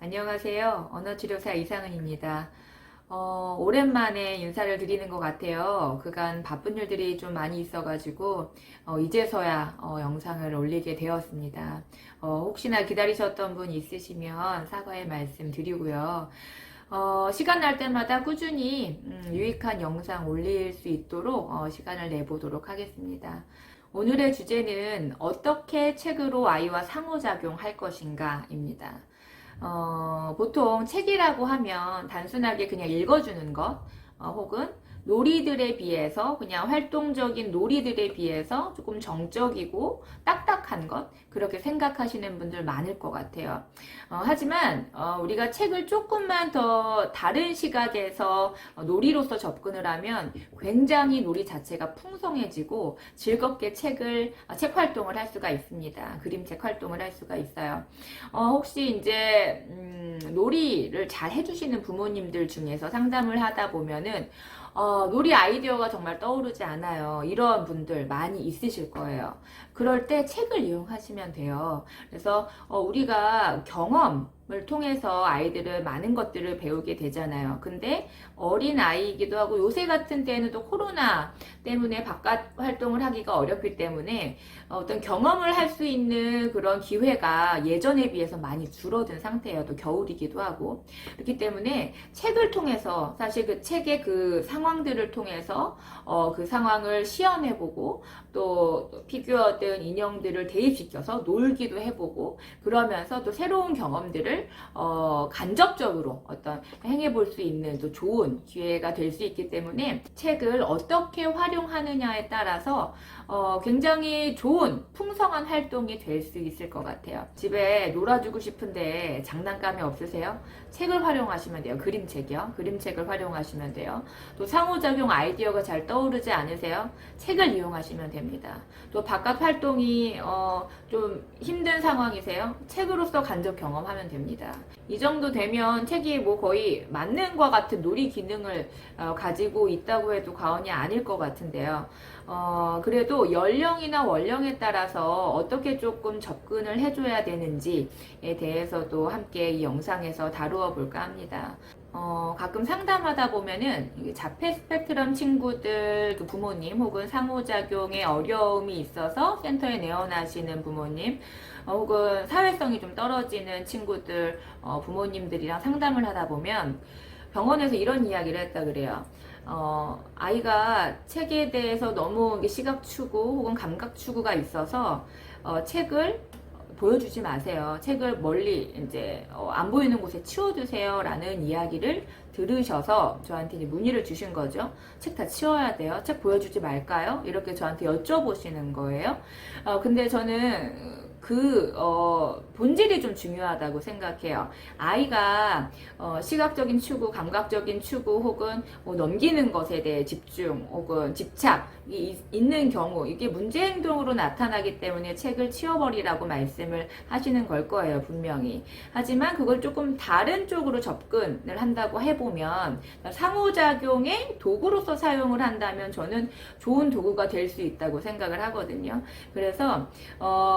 안녕하세요. 언어치료사 이상은입니다. 오랜만에 인사를 드리는 것 같아요. 그간 바쁜 일들이 좀 많이 있어가지고, 이제서야 영상을 올리게 되었습니다. 혹시나 기다리셨던 분 있으시면 사과의 말씀 드리고요. 시간 날 때마다 꾸준히 유익한 영상 올릴 수 있도록 시간을 내보도록 하겠습니다. 오늘의 주제는 어떻게 책으로 아이와 상호작용할 것인가입니다. 보통 책이라고 하면 단순하게 그냥 읽어주는 것, 혹은 놀이들에 비해서 그냥 활동적인 놀이들에 비해서 조금 정적이고 딱딱한 것, 그렇게 생각하시는 분들 많을 것 같아요. 하지만 우리가 책을 조금만 더 다른 시각에서 놀이로서 접근을 하면 굉장히 놀이 자체가 풍성해지고 즐겁게 책 활동을 할 수가 있습니다. 그림책 활동을 할 수가 있어요. 혹시 이제 놀이를 잘 해주시는 부모님들 중에서 상담을 하다 보면은 놀이 아이디어가 정말 떠오르지 않아요. 이런 분들 많이 있으실 거예요. 그럴 때 책을 이용하시면 돼요. 그래서 우리가 경험을 통해서 아이들은 많은 것들을 배우게 되잖아요. 근데 어린 아이이기도 하고 요새 같은 때는 또 코로나 때문에 바깥 활동을 하기가 어렵기 때문에 어떤 경험을 할 수 있는 그런 기회가 예전에 비해서 많이 줄어든 상태예요. 또 겨울이기도 하고. 그렇기 때문에 책을 통해서 사실 그 책의 그 상황들을 통해서 그 상황을 시연해보고 또 피규어든 인형들을 대입시켜서 놀기도 해보고 그러면서 또 새로운 경험들을 간접적으로 어떤 행해볼 수 있는 또 좋은 기회가 될 수 있기 때문에 책을 어떻게 활용하느냐에 따라서 굉장히 좋은 풍성한 활동이 될 수 있을 것 같아요. 집에 놀아주고 싶은데 장난감이 없으세요? 책을 활용하시면 돼요. 그림책이요. 그림책을 활용하시면 돼요. 또 상호작용 아이디어가 잘 떠오르지 않으세요? 책을 이용하시면 됩니다. 또 바깥 활동이 좀 힘든 상황이세요? 책으로서 간접 경험하면 됩니다. 이 정도 되면 책이 뭐 거의 만능과 같은 놀이 기능을 가지고 있다고 해도 과언이 아닐 것 같은데요. 그래도 연령이나 원령에 따라서 어떻게 조금 접근을 해줘야 되는지에 대해서도 함께 이 영상에서 다루어 볼까 합니다. 가끔 상담하다 보면은 자폐 스펙트럼 친구들 그 부모님 혹은 상호작용에 어려움이 있어서 센터에 내원하시는 부모님 혹은 사회성이 좀 떨어지는 친구들 부모님들이랑 상담을 하다 보면 병원에서 이런 이야기를 했다 그래요. 아이가 책에 대해서 너무 시각 추구 혹은 감각 추구가 있어서 책을 보여주지 마세요. 책을 멀리 이제 안 보이는 곳에 치워두세요 라는 이야기를 들으셔서 저한테 이제 문의를 주신 거죠. 책 다 치워야 돼요. 책 보여주지 말까요? 이렇게 저한테 여쭤보시는 거예요. 근데 저는 본질이 좀 중요하다고 생각해요. 아이가 시각적인 추구, 감각적인 추구 혹은 뭐 넘기는 것에 대해 집중 혹은 집착이 있는 경우 이게 문제 행동으로 나타나기 때문에 책을 치워버리라고 말씀을 하시는 걸 거예요, 분명히. 하지만 그걸 조금 다른 쪽으로 접근을 한다고 해보면 상호작용의 도구로서 사용을 한다면 저는 좋은 도구가 될 수 있다고 생각을 하거든요. 그래서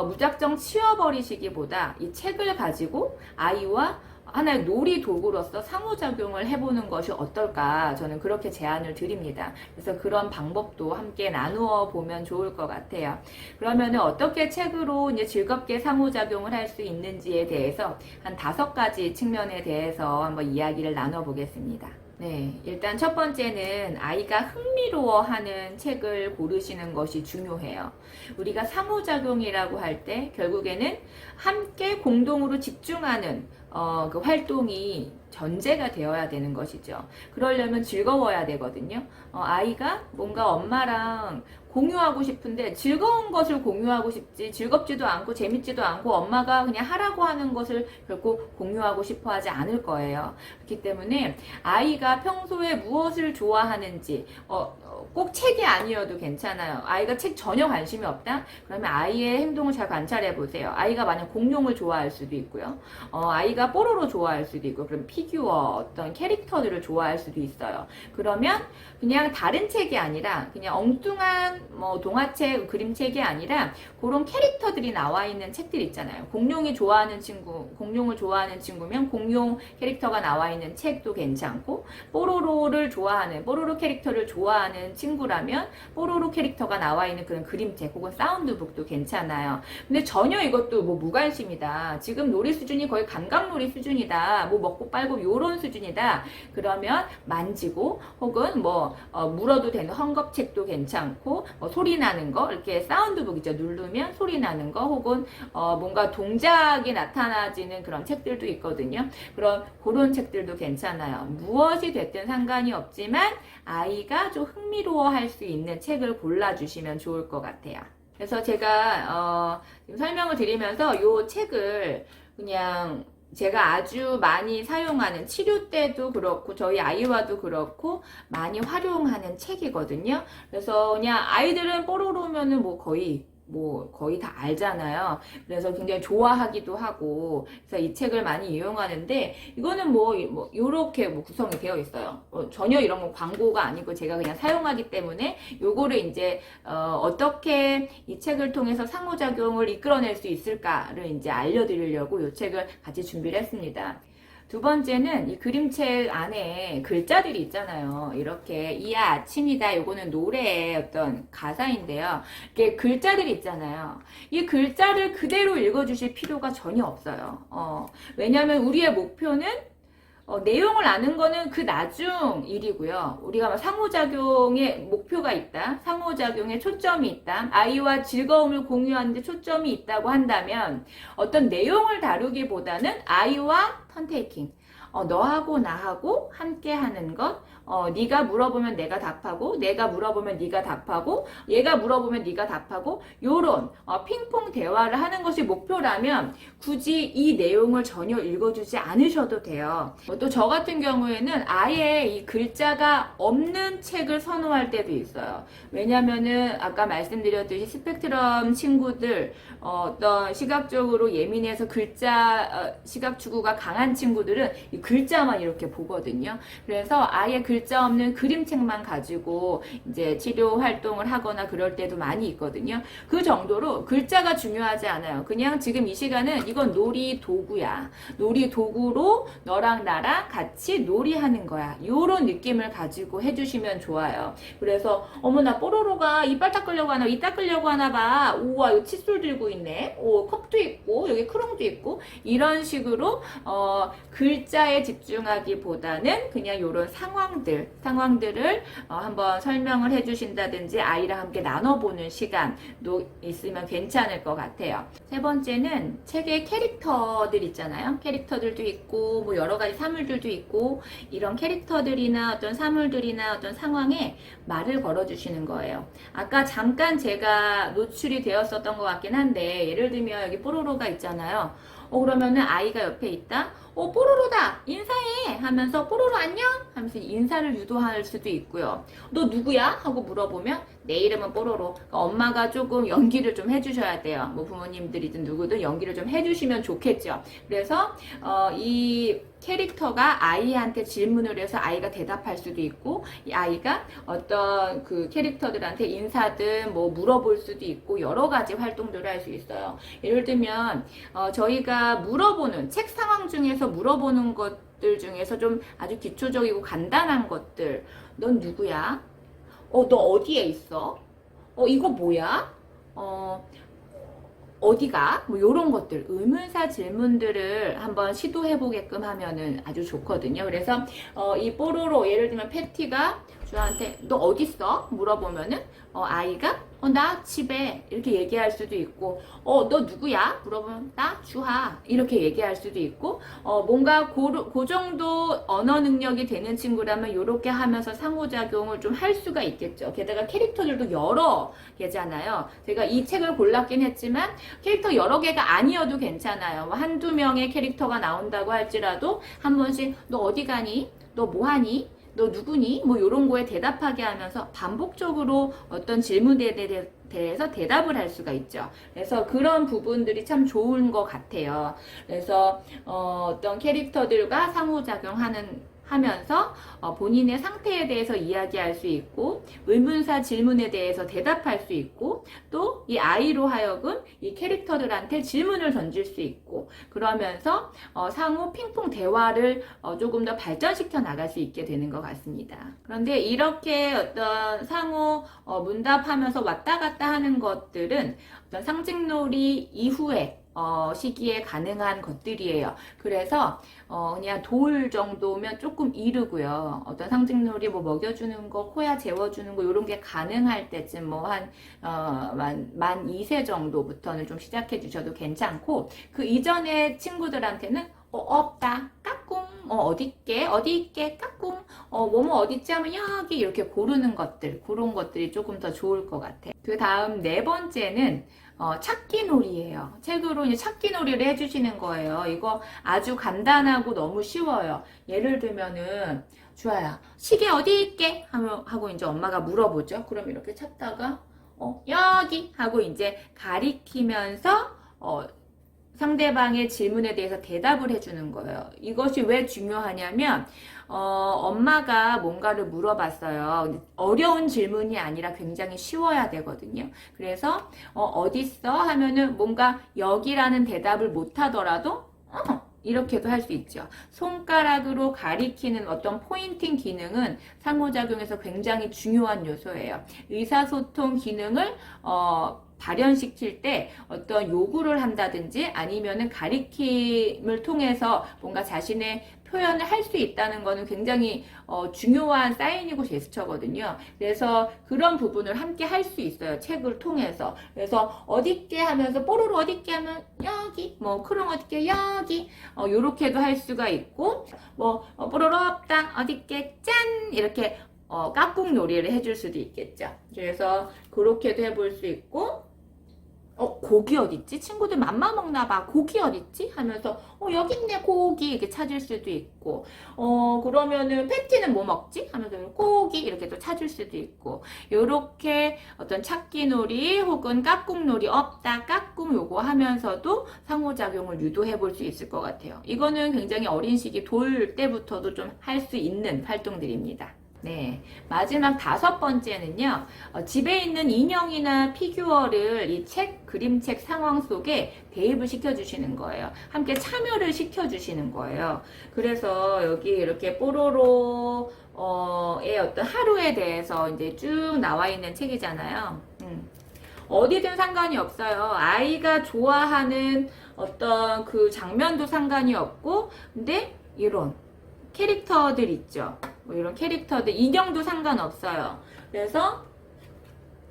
무작정 치워버리시기보다 이 책을 가지고 아이와 하나의 놀이 도구로서 상호작용을 해보는 것이 어떨까 저는 그렇게 제안을 드립니다. 그래서 그런 방법도 함께 나누어 보면 좋을 것 같아요. 그러면은 어떻게 책으로 이제 즐겁게 상호작용을 할 수 있는지에 대해서 한 5가지 측면에 대해서 한번 이야기를 나눠보겠습니다. 네, 일단 첫 번째는 아이가 흥미로워하는 책을 고르시는 것이 중요해요. 우리가 상호작용이라고 할 때 결국에는 함께 공동으로 집중하는 그 활동이 전제가 되어야 되는 것이죠. 그러려면 즐거워야 되거든요. 아이가 뭔가 엄마랑 공유하고 싶은데 즐거운 것을 공유하고 싶지 즐겁지도 않고 재밌지도 않고 엄마가 그냥 하라고 하는 것을 결코 공유하고 싶어 하지 않을 거예요. 그렇기 때문에 아이가 평소에 무엇을 좋아하는지 꼭 책이 아니어도 괜찮아요. 아이가 책 전혀 관심이 없다? 그러면 아이의 행동을 잘 관찰해 보세요. 아이가 만약 공룡을 좋아할 수도 있고요. 아이가 뽀로로 좋아할 수도 있고, 그럼 피규어, 어떤 캐릭터들을 좋아할 수도 있어요. 그러면 그냥 다른 책이 아니라 그냥 엉뚱한 뭐 동화책, 그림책이 아니라 그런 캐릭터들이 나와 있는 책들 있잖아요. 공룡이 좋아하는 친구, 공룡을 좋아하는 친구면 공룡 캐릭터가 나와 있는 책도 괜찮고, 뽀로로를 좋아하는, 뽀로로 캐릭터를 좋아하는 친구라면 뽀로로 캐릭터가 나와 있는 그런 그림책 혹은 사운드북도 괜찮아요. 근데 전혀 이것도 뭐 무관심이다. 지금 놀이 수준이 거의 감각놀이 수준이다. 뭐 먹고 빨고 요런 수준이다. 그러면 만지고 혹은 뭐 물어도 되는 헝겊책도 괜찮고, 소리 나는 거, 이렇게 사운드북 있죠. 누르면 소리 나는 거 혹은 뭔가 동작이 나타나지는 그런 책들도 있거든요. 그런 책들도 괜찮아요. 무엇이 됐든 상관이 없지만 아이가 좀 흥미로워할 수 있는 책을 골라주시면 좋을 것 같아요. 그래서 제가 지금 설명을 드리면서 이 책을 그냥 제가 아주 많이 사용하는, 치료 때도 그렇고 저희 아이와도 그렇고 많이 활용하는 책이거든요. 그래서 그냥 아이들은 뽀로로면은 뭐 거의 다 알잖아요. 그래서 굉장히 좋아하기도 하고, 그래서 이 책을 많이 이용하는데, 이거는 요렇게 구성이 되어 있어요. 전혀 이런 거 광고가 아니고 제가 그냥 사용하기 때문에 요거를 이제, 어떻게 이 책을 통해서 상호작용을 이끌어낼 수 있을까를 이제 알려드리려고 이 책을 같이 준비를 했습니다. 두 번째는 이 그림책 안에 글자들이 있잖아요. 이렇게 이야 아침이다, 요거는 노래의 어떤 가사인데요. 이게 글자들이 있잖아요. 이 글자를 그대로 읽어주실 필요가 전혀 없어요. 왜냐하면 우리의 목표는 내용을 아는 거는 그 나중 일이고요. 우리가 상호작용의 목표가 있다, 상호작용에 초점이 있다, 아이와 즐거움을 공유하는데 초점이 있다고 한다면 어떤 내용을 다루기보다는 아이와 턴테이킹, 너하고 나하고 함께 하는 것, 네가 물어보면 내가 답하고, 내가 물어보면 네가 답하고, 얘가 물어보면 네가 답하고, 요런 핑퐁 대화를 하는 것이 목표라면 굳이 이 내용을 전혀 읽어주지 않으셔도 돼요. 또 저 같은 경우에는 아예 이 글자가 없는 책을 선호할 때도 있어요. 왜냐면은 아까 말씀드렸듯이 스펙트럼 친구들, 어떤 시각적으로 예민해서 시각 추구가 강한 친구들은 이 글자만 이렇게 보거든요. 그래서 아예 글자 없는 그림책만 가지고 이제 치료 활동을 하거나 그럴 때도 많이 있거든요. 그 정도로 글자가 중요하지 않아요. 그냥 지금 이 시간은 이건 놀이 도구야. 놀이 도구로 너랑 나랑 같이 놀이하는 거야. 요런 느낌을 가지고 해주시면 좋아요. 그래서 어머나 뽀로로가 이빨 닦으려고 하나, 이 닦으려고 하나 봐. 우와, 이거 칫솔 들고 있네. 오, 컵도 있고 여기 크롱도 있고, 이런 식으로 글자에 집중하기보다는 그냥 요런 상황들을 한번 설명을 해주신다든지 아이랑 함께 나눠보는 시간도 있으면 괜찮을 것 같아요. 세 번째는 책의 캐릭터들 있잖아요. 캐릭터들도 있고 뭐 여러 가지 사물들도 있고, 이런 캐릭터들이나 어떤 사물들이나 어떤 상황에 말을 걸어주시는 거예요. 아까 잠깐 제가 노출이 되었었던 것 같긴 한데, 예를 들면 여기 뽀로로가 있잖아요. 그러면은 아이가 옆에 있다. 뽀로로다, 인사해 하면서 뽀로로 안녕 하면서 인사를 유도할 수도 있고요. 너 누구야? 하고 물어보면 내 이름은 뽀로로. 그러니까 엄마가 조금 연기를 좀 해주셔야 돼요. 뭐 부모님들이든 누구든 연기를 좀 해주시면 좋겠죠. 그래서 이 캐릭터가 아이한테 질문을 해서 아이가 대답할 수도 있고, 이 아이가 어떤 그 캐릭터들한테 인사든 뭐 물어볼 수도 있고, 여러 가지 활동들을 할 수 있어요. 예를 들면 저희가 물어보는 책 상황 중에서 물어보는 것들 중에서 좀 아주 기초적이고 간단한 것들, 넌 누구야? 너 어디에 있어? 이거 뭐야? 어디가? 뭐 요런 것들, 의문사 질문들을 한번 시도해 보게끔 하면은 아주 좋거든요. 그래서 이 뽀로로, 예를 들면 패티가 저한테 너 어디 있어? 물어보면은 아이가 나 집에 이렇게 얘기할 수도 있고, 너 누구야? 물어보면 나 주하 이렇게 얘기할 수도 있고, 뭔가 그 정도 언어 능력이 되는 친구라면 이렇게 하면서 상호작용을 좀 할 수가 있겠죠. 게다가 캐릭터들도 여러 개잖아요. 제가 이 책을 골랐긴 했지만 캐릭터 여러 개가 아니어도 괜찮아요. 한두 명의 캐릭터가 나온다고 할지라도 한 번씩 너 어디 가니? 너 뭐 하니? 너 누구니? 뭐 이런 거에 대답하게 하면서 반복적으로 어떤 질문에 대해서 대답을 할 수가 있죠. 그래서 그런 부분들이 참 좋은 것 같아요. 그래서 어떤 캐릭터들과 하면서 본인의 상태에 대해서 이야기할 수 있고 의문사 질문에 대해서 대답할 수 있고 또 이 아이로 하여금 이 캐릭터들한테 질문을 던질 수 있고 그러면서 상호 핑퐁 대화를 조금 더 발전시켜 나갈 수 있게 되는 것 같습니다. 그런데 이렇게 어떤 상호 문답하면서 왔다 갔다 하는 것들은 어떤 상징놀이 이후에 시기에 가능한 것들이에요. 그래서 그냥 돌 정도면 조금 이르고요. 어떤 상징놀이 뭐 먹여주는 거, 코야 재워주는 거 이런 게 가능할 때쯤 뭐 만 2세 정도부터는 좀 시작해 주셔도 괜찮고 그 이전의 친구들한테는 없다, 까꿍, 어디 있게, 까꿍, 뭐뭐 어딨지 하면 여기 이렇게 고르는 것들, 그런 것들이 조금 더 좋을 것 같아요. 그 다음 네 번째는 찾기 놀이예요. 책으로 이제 찾기 놀이를 해주시는 거예요. 이거 아주 간단하고 너무 쉬워요. 예를 들면은 주아야 시계 어디 있게 하고 이제 엄마가 물어보죠. 그럼 이렇게 찾다가 여기 하고 이제 가리키면서 상대방의 질문에 대해서 대답을 해주는 거예요. 이것이 왜 중요하냐면 엄마가 뭔가를 물어봤어요. 어려운 질문이 아니라 굉장히 쉬워야 되거든요. 그래서 어딨어? 하면은 뭔가 여기라는 대답을 못하더라도 이렇게도 할 수 있죠. 손가락으로 가리키는 어떤 포인팅 기능은 상호작용에서 굉장히 중요한 요소예요. 의사소통 기능을 발현시킬 때 어떤 요구를 한다든지 아니면은 가리킴을 통해서 뭔가 자신의 표현을 할 수 있다는 것은 굉장히 중요한 사인이고 제스처거든요. 그래서 그런 부분을 함께 할 수 있어요. 책을 통해서. 그래서 어딨게 하면서 뽀로로 어딨게 하면 여기, 뭐 크롱 어딨게 여기, 요렇게도 할 수가 있고 뭐 뽀로로 없다 어딨게 짠 이렇게 깍꿍 놀이를 해줄 수도 있겠죠. 그래서 그렇게도 해볼 수 있고 고기 어딨지? 친구들 맘마 먹나봐. 고기 어딨지? 하면서 여기 있네 고기 이렇게 찾을 수도 있고 그러면은 패티는 뭐 먹지? 하면서 고기 이렇게 또 찾을 수도 있고 요렇게 어떤 찾기 놀이 혹은 깍꿍 놀이 없다 깍꿍 요거 하면서도 상호작용을 유도해 볼 수 있을 것 같아요. 이거는 굉장히 어린 시기 돌 때부터도 좀 할 수 있는 활동들입니다. 네, 마지막 다섯 번째는요, 집에 있는 인형이나 피규어를 이 그림책 상황 속에 대입을 시켜주시는 거예요. 함께 참여를 시켜주시는 거예요. 그래서 여기 이렇게 뽀로로의 어떤 하루에 대해서 이제 쭉 나와 있는 책이잖아요. 어디든 상관이 없어요. 아이가 좋아하는 어떤 그 장면도 상관이 없고, 근데 이런 캐릭터들 있죠. 뭐 이런 캐릭터들, 인형도 상관없어요. 그래서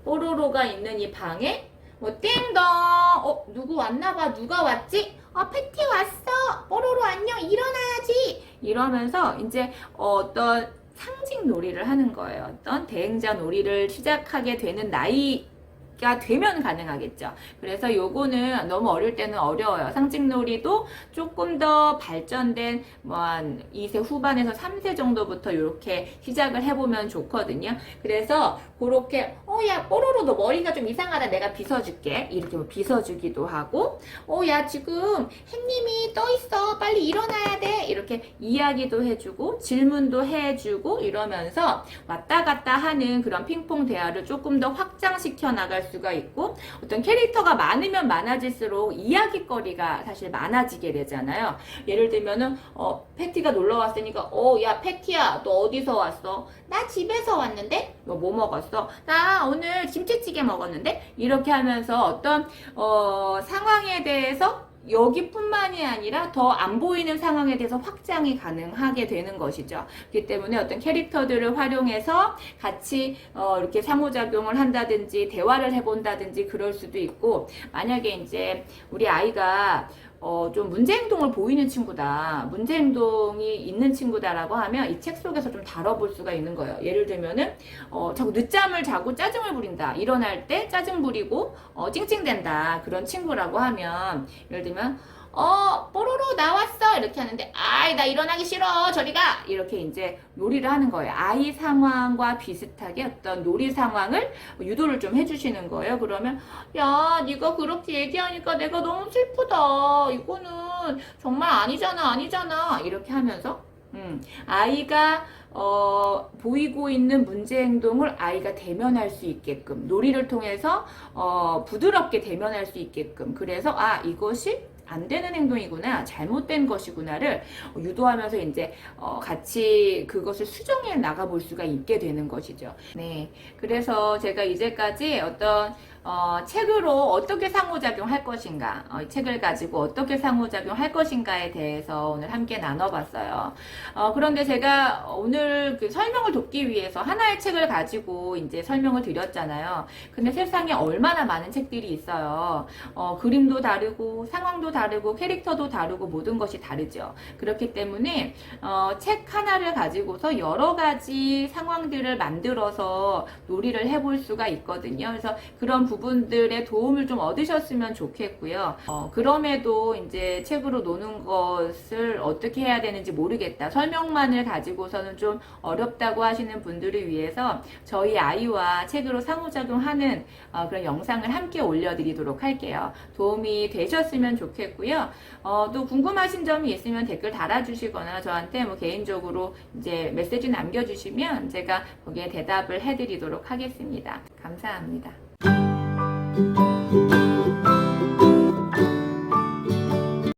뽀로로가 있는 이 방에 뭐 띵동 누구 왔나봐. 누가 왔지? 패티 왔어. 뽀로로 안녕. 일어나야지. 이러면서 이제 어떤 상징 놀이를 하는 거예요. 어떤 대행자 놀이를 시작하게 되는 나이가 되면 가능하겠죠. 그래서 요거는 너무 어릴 때는 어려워요. 상징놀이도 조금 더 발전된 뭐 한 2세 후반에서 3세 정도부터 이렇게 시작을 해보면 좋거든요. 그래서 그렇게 야 뽀로로 너 머리가 좀 이상하다 내가 빗어줄게 이렇게 뭐 빗어주기도 하고 야 지금 햇님이 떠있어 빨리 일어나야 돼 이렇게 이야기도 해주고 질문도 해주고 이러면서 왔다 갔다 하는 그런 핑퐁 대화를 조금 더 확장시켜 나갈 수가 있고 어떤 캐릭터가 많으면 많아질수록 이야기거리가 사실 많아지게 되잖아요. 예를 들면은 패티가 놀러 왔으니까 야 패티야 너 어디서 왔어? 나 집에서 왔는데 너 뭐 먹었어? 나 오늘 김치찌개 먹었는데 이렇게 하면서 어떤 상황에 대해서 여기뿐만이 아니라 더 안 보이는 상황에 대해서 확장이 가능하게 되는 것이죠. 그렇기 때문에 어떤 캐릭터들을 활용해서 같이 이렇게 상호작용을 한다든지 대화를 해본다든지 그럴 수도 있고 만약에 이제 우리 아이가 좀 문제행동을 보이는 친구다. 문제행동이 있는 친구다라고 하면 이 책 속에서 좀 다뤄볼 수가 있는 거예요. 예를 들면은, 자꾸 늦잠을 자고 짜증을 부린다. 일어날 때 짜증 부리고, 찡찡댄다. 그런 친구라고 하면, 예를 들면, 뽀로로 나왔어 이렇게 하는데 아이 나 일어나기 싫어 저리 가 이렇게 이제 놀이를 하는 거예요. 아이 상황과 비슷하게 어떤 놀이 상황을 유도를 좀 해주시는 거예요. 그러면 야 네가 그렇게 얘기하니까 내가 너무 슬프다. 이거는 정말 아니잖아 이렇게 하면서 아이가 보이고 있는 문제 행동을 아이가 대면할 수 있게끔 놀이를 통해서 부드럽게 대면할 수 있게끔 그래서 이것이 안 되는 행동이구나, 잘못된 것이구나를 유도하면서 이제 같이 그것을 수정해 나가볼 수가 있게 되는 것이죠. 네, 그래서 제가 이제까지 어떤 책으로 어떻게 상호작용할 것인가, 이 책을 가지고 어떻게 상호작용할 것인가에 대해서 오늘 함께 나눠봤어요. 그런데 제가 오늘 그 설명을 돕기 위해서 하나의 책을 가지고 이제 설명을 드렸잖아요. 근데 세상에 얼마나 많은 책들이 있어요. 그림도 다르고 상황도 다르고 캐릭터도 다르고 모든 것이 다르죠. 그렇기 때문에 책 하나를 가지고서 여러 가지 상황들을 만들어서 놀이를 해볼 수가 있거든요. 그래서 그런 부분들의 도움을 좀 얻으셨으면 좋겠고요. 그럼에도 이제 책으로 노는 것을 어떻게 해야 되는지 모르겠다. 설명만을 가지고서는 좀 어렵다고 하시는 분들을 위해서 저희 아이와 책으로 상호작용하는 그런 영상을 함께 올려드리도록 할게요. 도움이 되셨으면 좋겠고요. 또 궁금하신 점이 있으면 댓글 달아주시거나 저한테 뭐 개인적으로 이제 메시지 남겨주시면 제가 거기에 대답을 해드리도록 하겠습니다. 감사합니다.